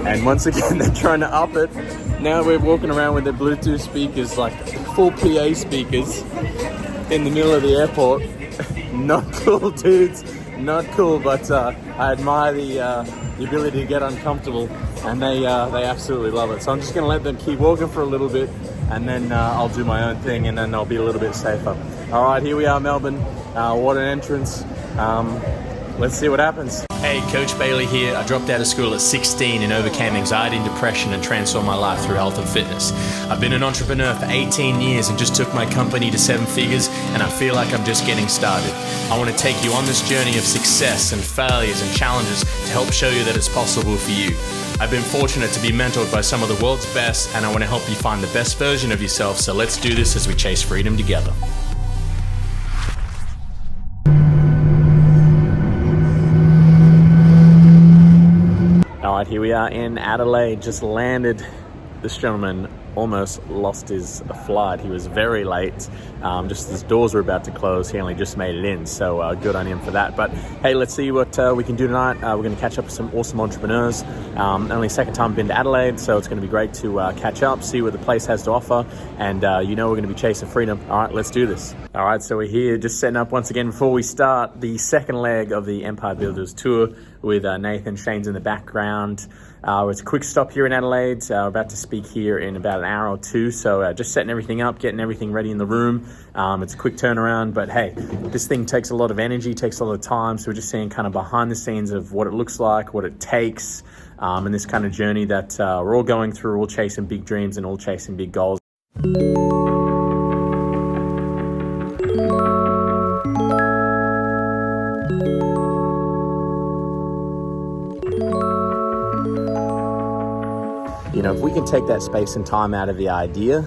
And once again, they're trying to up it. Now we're walking around with the Bluetooth speakers, like full PA speakers in the middle of the airport. Not cool, dudes. Not cool, but I admire the ability to get uncomfortable, and they absolutely love it. So I'm just going to let them keep walking for a little bit, and then I'll do my own thing, and then I'll be a little bit safer. All right, here we are, Melbourne. What an entrance. Let's see what happens. Hey, Coach Bailey here. I dropped out of school at 16 and overcame anxiety and depression and transformed my life through health and fitness. I've been an entrepreneur for 18 years and just took my company to 7 figures, and I feel like I'm just getting started. I want to take you on this journey of success and failures and challenges to help show you that it's possible for you. I've been fortunate to be mentored by some of the world's best, and I want to help you find the best version of yourself, so let's do this as we chase freedom together. All right, here we are in Adelaide, just landed. This gentleman almost lost his flight. He was very late. Just as doors were about to close, he only just made it in. So good on him for that. But hey, let's see what we can do tonight. We're going to catch up with some awesome entrepreneurs. Only second time I've been to Adelaide, so it's going to be great to catch up, see what the place has to offer. And we're going to be chasing freedom. All right, let's do this. All right, so we're here just setting up once again before we start the second leg of the Empire Builders Tour with Nathan. Shane's in the background. It's a quick stop here in Adelaide. We're about to speak here in about an hour or two. So just setting everything up, getting everything ready in the room. It's a quick turnaround, but hey, this thing takes a lot of energy, takes a lot of time. So we're just seeing kind of behind the scenes of what it looks like, what it takes, and this kind of journey that we're all going through, all chasing big dreams and all chasing big goals. If we can take that space and time out of the idea,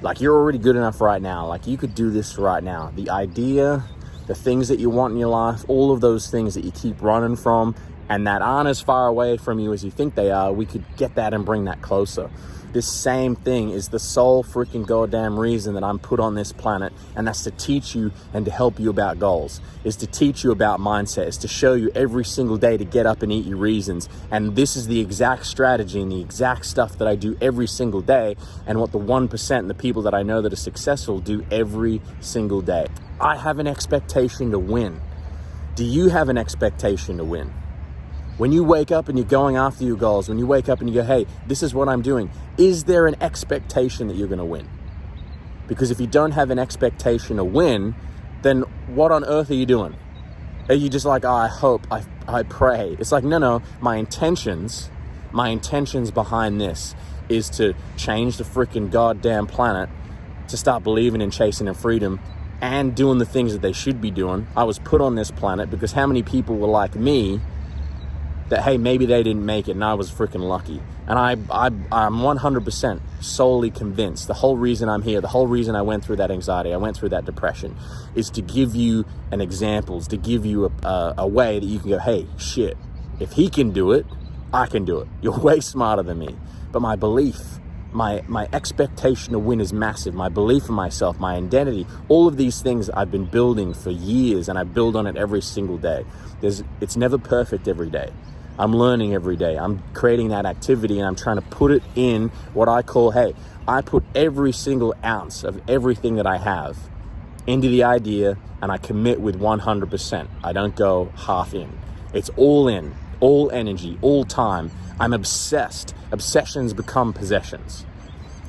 like you're already good enough right now, like you could do this right now. The idea, the things that you want in your life, all of those things that you keep running from and that aren't as far away from you as you think they are, we could get that and bring that closer. This same thing is the sole freaking goddamn reason that I'm put on this planet, and that's to teach you and to help you about goals, is to teach you about mindset, is to show you every single day to get up and eat your reasons. And this is the exact strategy and the exact stuff that I do every single day, and what the 1% and the people that I know that are successful do every single day. I have an expectation to win. Do you have an expectation to win? When you wake up and you're going after your goals, when you wake up and you go, hey, this is what I'm doing, is there an expectation that you're going to win? Because if you don't have an expectation to win, then what on earth are you doing? Are you just like, oh, I hope, I pray? It's like, no, my intentions behind this is to change the freaking goddamn planet, to start believing in chasing and freedom and doing the things that they should be doing. I was put on this planet because how many people were like me that, hey, maybe they didn't make it and I was freaking lucky. And I'm 100% solely convinced the whole reason I'm here, the whole reason I went through that anxiety, I went through that depression, is to give you an example, to give you a way that you can go, hey, shit, if he can do it, I can do it. You're way smarter than me. But my belief, my expectation to win is massive. My belief in myself, my identity, all of these things I've been building for years, and I build on it every single day. It's never perfect every day. I'm learning every day. I'm creating that activity, and I'm trying to put it in what I call, hey, I put every single ounce of everything that I have into the idea, and I commit with 100%. I don't go half in. It's all in, all energy, all time. I'm obsessed. Obsessions become possessions.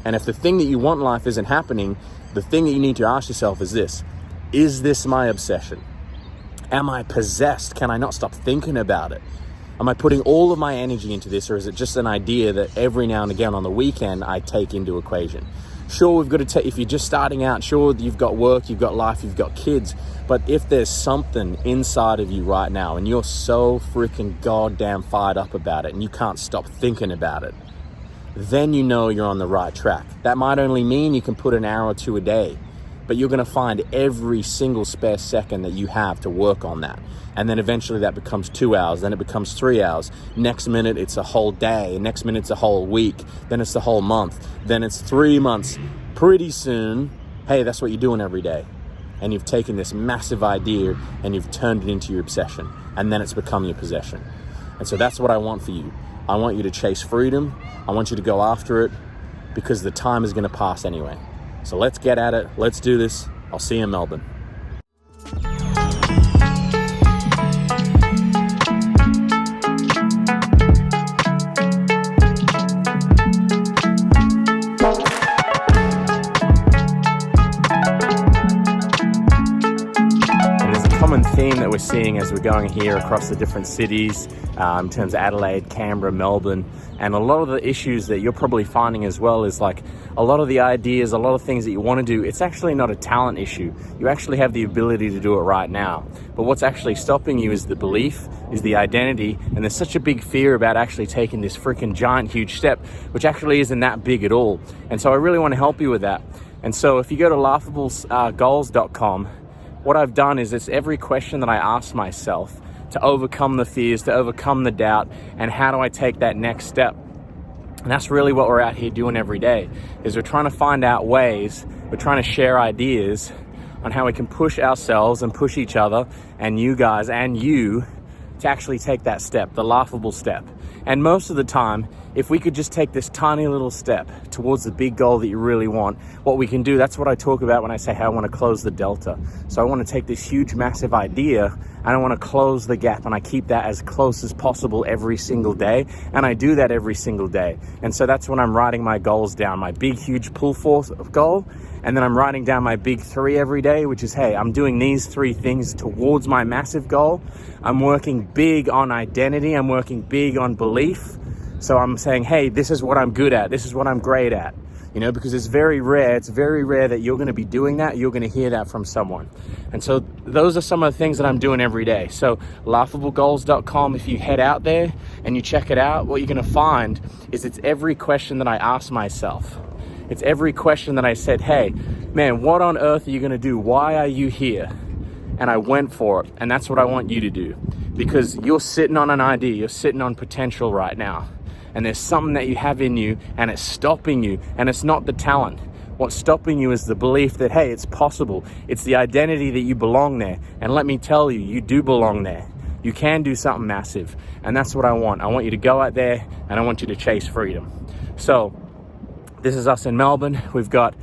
And if the thing that you want in life isn't happening, the thing that you need to ask yourself is this: is this my obsession? Am I possessed? Can I not stop thinking about it? Am I putting all of my energy into this, or is it just an idea that every now and again on the weekend I take into equation? Sure, we've got to take, if you're just starting out, sure, you've got work, you've got life, you've got kids, but if there's something inside of you right now and you're so freaking goddamn fired up about it and you can't stop thinking about it, then you know you're on the right track. That might only mean you can put an hour or two a day, but you're going to find every single spare second that you have to work on that. And then eventually that becomes 2 hours, then it becomes 3 hours. Next minute, it's a whole day. Next minute, it's a whole week. Then it's the whole month. Then it's 3 months. Pretty soon, hey, that's what you're doing every day. And you've taken this massive idea and you've turned it into your obsession. And then it's become your possession. And so that's what I want for you. I want you to chase freedom. I want you to go after it, because the time is going to pass anyway. So let's get at it. Let's do this. I'll see you in Melbourne. Common theme that we're seeing as we're going here across the different cities, in terms of Adelaide, Canberra, Melbourne, and a lot of the issues that you're probably finding as well is like a lot of the ideas, a lot of things that you want to do, it's actually not a talent issue. You actually have the ability to do it right now. But what's actually stopping you is the belief, is the identity, and there's such a big fear about actually taking this freaking giant, huge step, which actually isn't that big at all. And so I really want to help you with that. And so if you go to laughablegoals.com, what I've done is it's every question that I ask myself to overcome the fears, to overcome the doubt, and how do I take that next step? And that's really what we're out here doing every day, is we're trying to find out ways, we're trying to share ideas on how we can push ourselves and push each other and you guys and you to actually take that step, the laughable step. And most of the time, if we could just take this tiny little step towards the big goal that you really want, what we can do, that's what I talk about when I say, hey, I want to close the delta. So I want to take this huge, massive idea and I want to close the gap, and I keep that as close as possible every single day. And I do that every single day. And so that's when I'm writing my goals down, my big, huge pull force goal. And then I'm writing down my big 3 every day, which is, hey, I'm doing these 3 things towards my massive goal. I'm working big on identity. I'm working big on belief. So I'm saying, hey, this is what I'm good at. This is what I'm great at. You know, because it's very rare that you're going to be doing that. You're going to hear that from someone. And so those are some of the things that I'm doing every day. So laughablegoals.com, if you head out there and you check it out, what you're going to find is it's every question that I ask myself. It's every question that I said, hey, man, what on earth are you going to do? Why are you here? And I went for it. And that's what I want you to do, because you're sitting on an idea. You're sitting on potential right now. And there's something that you have in you and it's stopping you, and it's not the talent. What's stopping you is the belief that, hey, it's possible. It's the identity that you belong there. And let me tell you, you do belong there. You can do something massive. And that's what I want. I want you to go out there and I want you to chase freedom. So this is us in Melbourne. We've got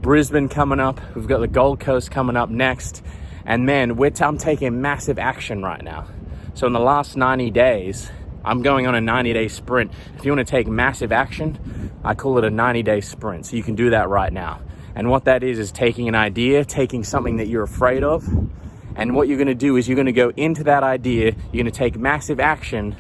Brisbane coming up. We've got the Gold Coast coming up next. And man, I'm taking massive action right now. So in the last 90 days, I'm going on a 90-day sprint. If you want to take massive action, I call it a 90-day sprint. So you can do that right now. And what that is taking an idea, taking something that you're afraid of. And what you're going to do is you're going to go into that idea. You're going to take massive action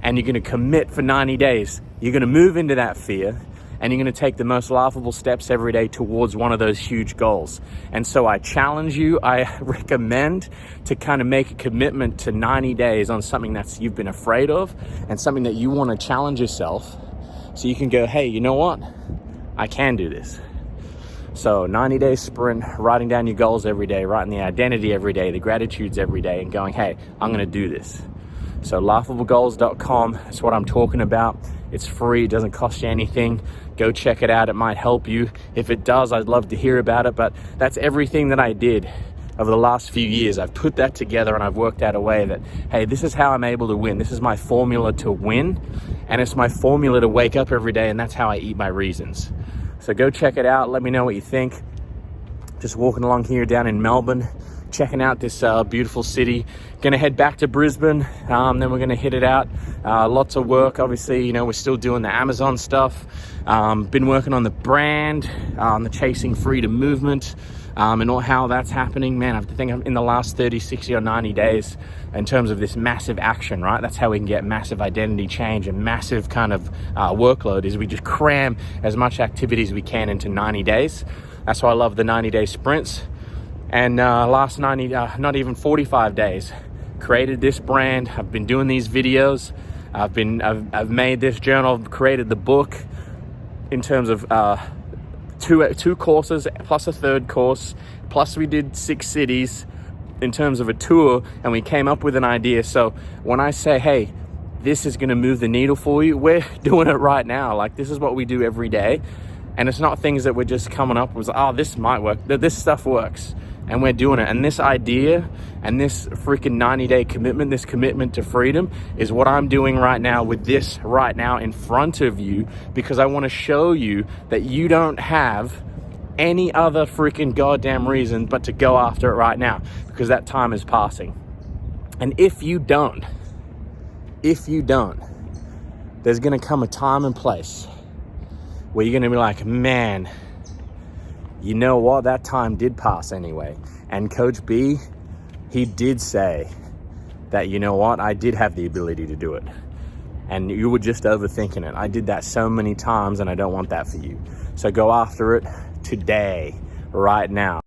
and you're going to commit for 90 days. You're going to move into that fear and you're going to take the most laughable steps every day towards one of those huge goals. And so I challenge you, I recommend to kind of make a commitment to 90 days on something that you've been afraid of and something that you want to challenge yourself, so you can go, hey, you know what? I can do this. So 90-day sprint, writing down your goals every day, writing the identity every day, the gratitudes every day, and going, hey, I'm going to do this. So laughablegoals.com, that's what I'm talking about. It's free, it doesn't cost you anything. Go check it out, it might help you. If it does, I'd love to hear about it. But that's everything that I did over the last few years. I've put that together and I've worked out a way that, hey, this is how I'm able to win. This is my formula to win. And it's my formula to wake up every day, and that's how I eat my reasons. So go check it out, let me know what you think. Just walking along here down in Melbourne, checking out this beautiful city. Gonna head back to Brisbane, then we're gonna hit it out. Lots of work, obviously, you know, we're still doing the Amazon stuff. Been working on the brand, on the Chasing Freedom movement, and all how that's happening. Man, I think in the last 30, 60 or 90 days in terms of this massive action, right? That's how we can get massive identity change and massive kind of workload, is we just cram as much activity as we can into 90 days. That's why I love the 90-day sprints. And last 90, not even 45 days, created this brand. I've been doing these videos. I've made this journal, I've created the book in terms of two courses plus a third course, plus we did 6 cities in terms of a tour, and we came up with an idea. So when I say, hey, this is going to move the needle for you, we're doing it right now. Like, this is what we do every day. And it's not things that we're just coming up with, oh, this might work. This stuff works. and we're doing it. And this idea and this freaking 90-day commitment, this commitment to freedom, is what I'm doing right now with this right now in front of you, because I want to show you that you don't have any other freaking goddamn reason but to go after it right now, because that time is passing. And if you don't, there's going to come a time and place where you're going to be like, man, you know what? That time did pass anyway. And Coach B, he did say that, you know what? I did have the ability to do it. And you were just overthinking it. I did that so many times, and I don't want that for you. So go after it today, right now.